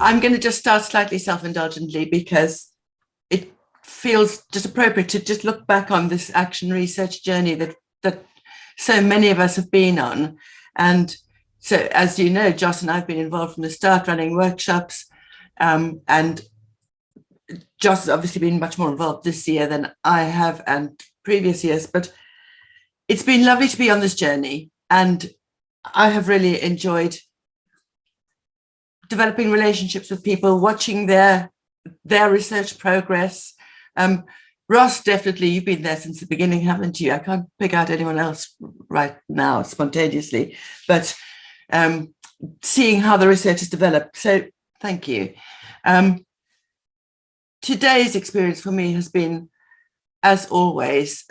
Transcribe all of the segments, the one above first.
I'm going to just start slightly self-indulgently because it feels just appropriate to just look back on this action research journey that so many of us have been on. And so, as you know, Joss and I have been involved from the start, running workshops, and Joss has obviously been much more involved this year than I have and previous years, but it's been lovely to be on this journey. And I have really enjoyed developing relationships with people, watching their research progress. Ross, definitely, you've been there since the beginning, haven't you? I can't pick out anyone else right now spontaneously, but seeing how the research has developed. So thank you. Today's experience for me has been, as always,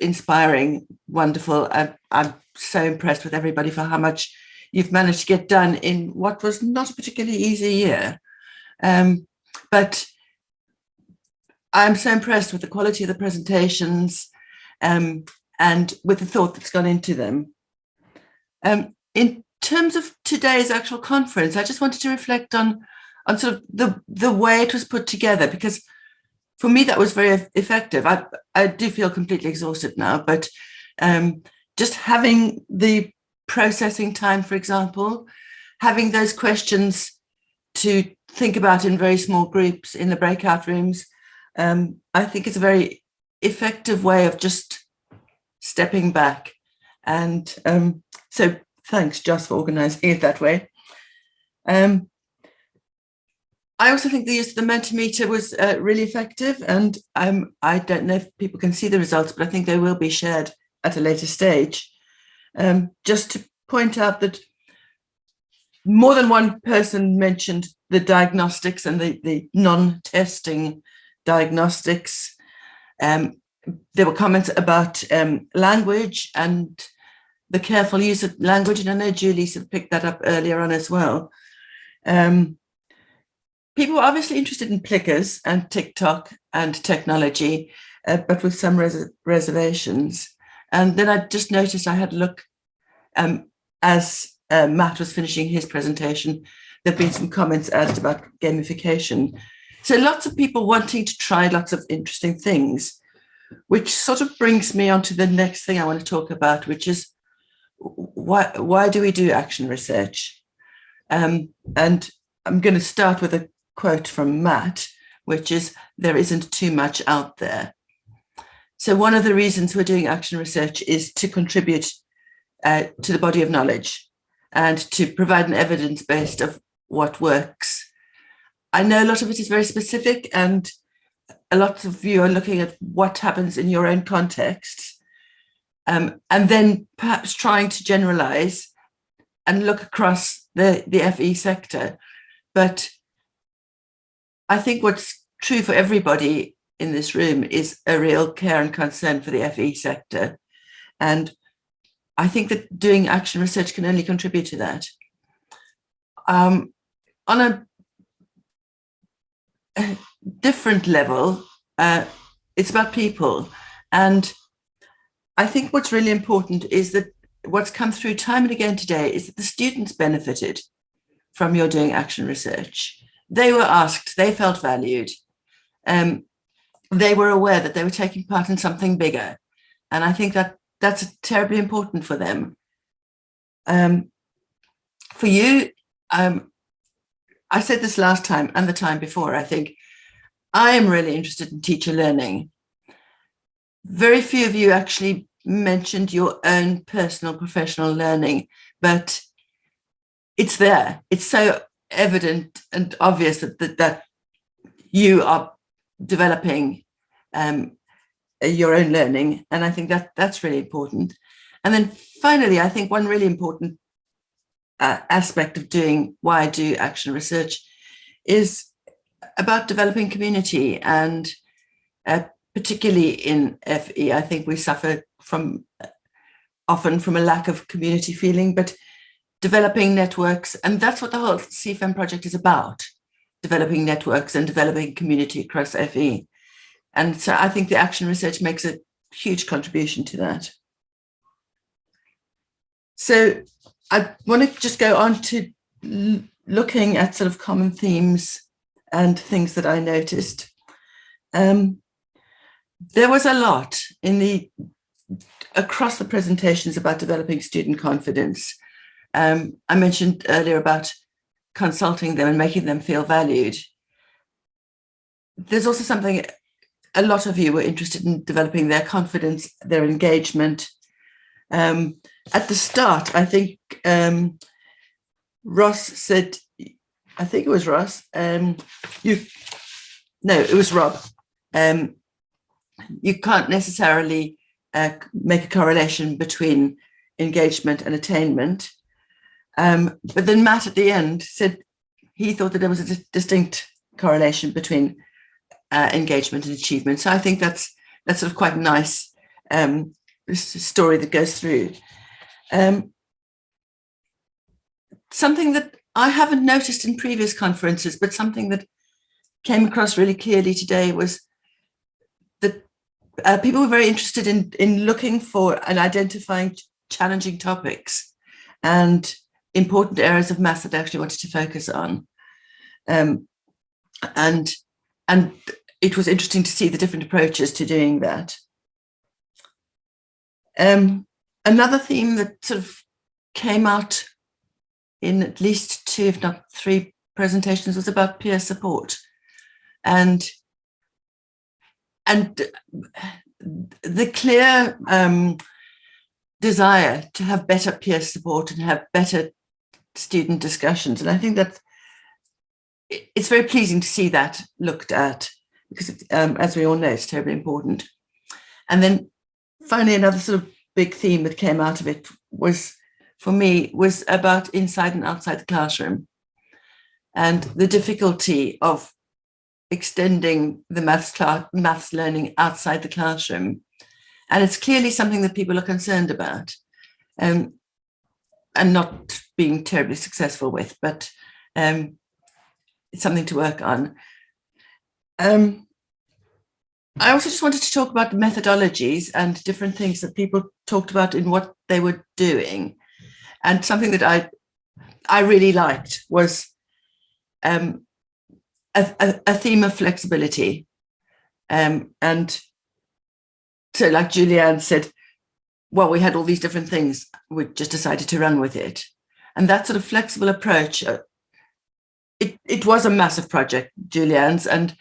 inspiring, wonderful. I'm so impressed with everybody for how much you've managed to get done in what was not a particularly easy year. But I'm so impressed with the quality of the presentations and with the thought that's gone into them. In terms of today's actual conference, I just wanted to reflect on sort of the way it was put together, because for me, that was very effective. I do feel completely exhausted now, but just having the processing time, for example, having those questions to think about in very small groups in the breakout rooms, I think it's a very effective way of just stepping back. And so thanks, Joss, for organising it that way. I also think the use of the Mentimeter was really effective, and I don't know if people can see the results, but I think they will be shared at a later stage. Just to point out that more than one person mentioned the diagnostics and the non-testing diagnostics. There were comments about language and the careful use of language, and I know Julie sort of picked that up earlier on as well. People were obviously interested in Plickers and TikTok and technology, but with some reservations. And then I just noticed I had a look as Matt was finishing his presentation, there've been some comments added about gamification. So lots of people wanting to try lots of interesting things, which sort of brings me on to the next thing I want to talk about, which is why do we do action research? And I'm going to start with a quote from Matt, which is, there isn't too much out there. So one of the reasons we're doing action research is to contribute to the body of knowledge and to provide an evidence base of what works. I know a lot of it is very specific, and a lot of you are looking at what happens in your own context, and then perhaps trying to generalize and look across the FE sector. But I think what's true for everybody in this room is a real care and concern for the FE sector. And I think that doing action research can only contribute to that. On a different level, it's about people. And I think what's really important is that what's come through time and again today is that the students benefited from your doing action research. They were asked, they felt valued. They were aware that they were taking part in something bigger. And I think that that's terribly important for them. For you, I said this last time and the time before, I think I am really interested in teacher learning. Very few of you actually mentioned your own personal professional learning, but it's there. It's so evident and obvious that you are developing your own learning. And I think that's really important. And then finally, I think one really important aspect of doing why I do action research is about developing community. And particularly in FE, I think we suffer often from a lack of community feeling, but developing networks, and that's what the whole CFEM project is about, developing networks and developing community across FE. And so I think the action research makes a huge contribution to that. So I want to just go on to looking at sort of common themes and things that I noticed. There was a lot across the presentations about developing student confidence. I mentioned earlier about consulting them and making them feel valued. There's also something, a lot of you were interested in developing their confidence, their engagement. At the start, I think Ross said, I think it was Ross, it was Rob. You can't necessarily make a correlation between engagement and attainment. But then Matt at the end said he thought that there was a distinct correlation between engagement and achievement. So I think that's sort of quite a nice story that goes through. Something that I haven't noticed in previous conferences, but something that came across really clearly today was that people were very interested in looking for and identifying challenging topics and important areas of maths that they actually wanted to focus on. And it was interesting to see the different approaches to doing that. Another theme that sort of came out in at least 2, if not 3 presentations was about peer support. And the clear desire to have better peer support and have better student discussions. And I think that it's very pleasing to see that looked at, because as we all know, it's terribly important. And then finally, another sort of big theme that came out of it was, for me, was about inside and outside the classroom and the difficulty of extending the maths learning outside the classroom. And it's clearly something that people are concerned about and not being terribly successful with, but it's something to work on. I also just wanted to talk about the methodologies and different things that people talked about in what they were doing. And something that I really liked was a theme of flexibility. And so like Julianne said, well, we had all these different things, we just decided to run with it. And that sort of flexible approach, it was a massive project, Julianne's, and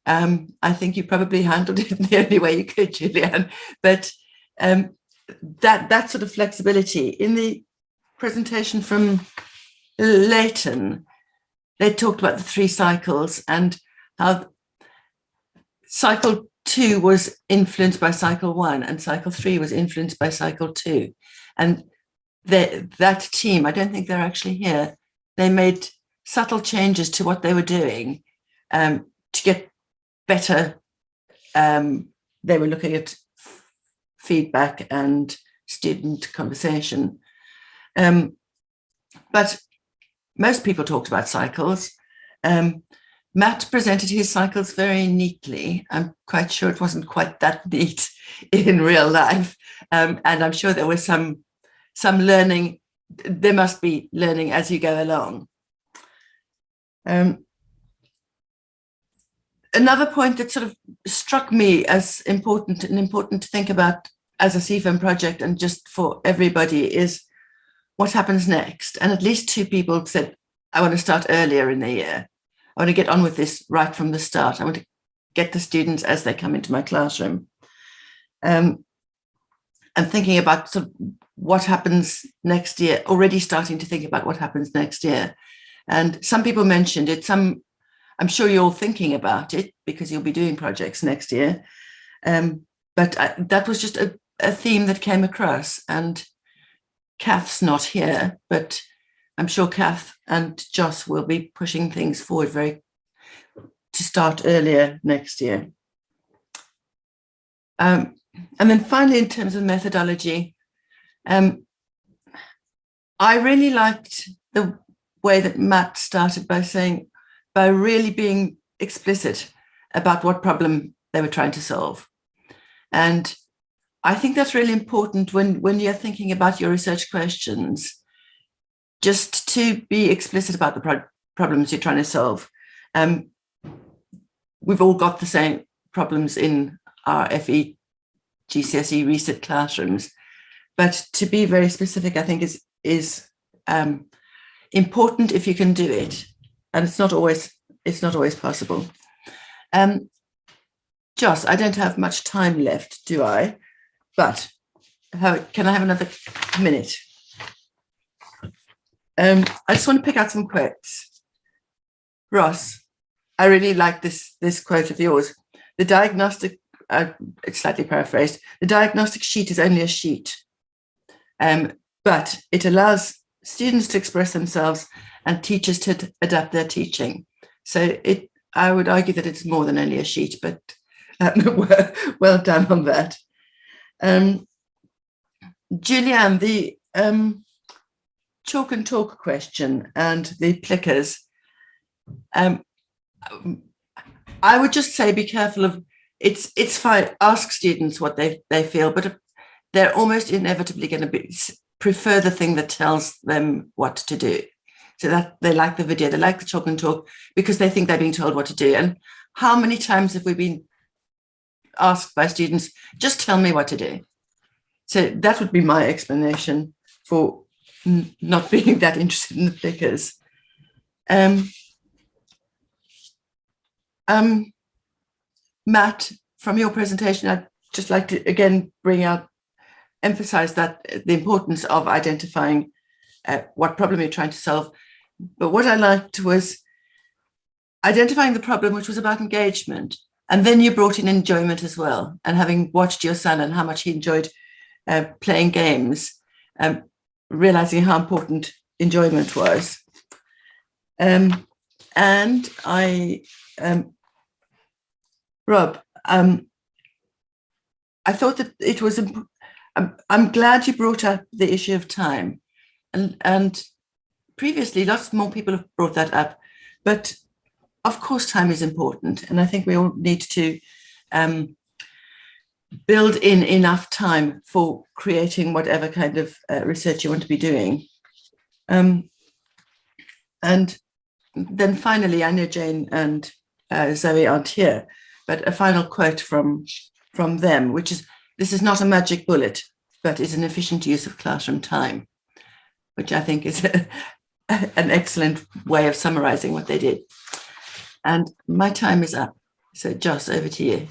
I think you probably handled it in the only way you could, Julianne. But that sort of flexibility in the presentation from Leighton, they talked about the 3 cycles and how cycle 2 was influenced by cycle 1 and cycle 3 was influenced by cycle 2. And that team, I don't think they're actually here, they made subtle changes to what they were doing to get better. They were looking at feedback and student conversation. But most people talked about cycles. Matt presented his cycles very neatly. I'm quite sure it wasn't quite that neat in real life. And I'm sure there was some learning. There must be learning as you go along. Another point that sort of struck me as important to think about as a CFEM project and just for everybody is what happens next. And at least 2 people said, I want to start earlier in the year. I want to get on with this right from the start. I want to get the students as they come into my classroom. And thinking about sort of what happens next year, already starting to think about what happens next year. And some people mentioned it, I'm sure you're all thinking about it because you'll be doing projects next year. But that was just a theme that came across, and Kath's not here, but I'm sure Kath and Joss will be pushing things forward to start earlier next year. And then finally, in terms of methodology, I really liked the way that Matt started by really being explicit about what problem they were trying to solve. And I think that's really important when you're thinking about your research questions. just to be explicit about the problems you're trying to solve. We've all got the same problems in our FE, GCSE reset classrooms, but to be very specific, I think is important if you can do it, and it's not always possible. Joss, I don't have much time left, do I? But can I have another minute? I just want to pick out some quotes. Ross, I really like this quote of yours. The diagnostic, it's slightly paraphrased, the diagnostic sheet is only a sheet, but it allows students to express themselves and teachers to adapt their teaching. So I would argue that it's more than only a sheet, but well done on that. Julianne, the chalk and talk question and the plickers, I would just say be careful of, it's fine, ask students what they feel, but they're almost inevitably going to prefer the thing that tells them what to do. So that they like the video, they like the chalk and talk because they think they're being told what to do. And how many times have we been asked by students, just tell me what to do? So that would be my explanation for not being that interested in the plickers. Matt, from your presentation, I'd just like to again emphasize that the importance of identifying what problem you're trying to solve. But what I liked was identifying the problem, which was about engagement. And then you brought in enjoyment as well. And having watched your son and how much he enjoyed playing games, realizing how important enjoyment was. And Rob, I thought that it was, I'm glad you brought up the issue of time. And previously, lots more people have brought that up. But of course, time is important. And I think we all need to build in enough time for creating whatever kind of research you want to be doing. And then finally, I know Jane and Zoe aren't here, but a final quote from them, which is, this is not a magic bullet, but is an efficient use of classroom time, which I think is an excellent way of summarizing what they did. And my time is up. So Joss, over to you.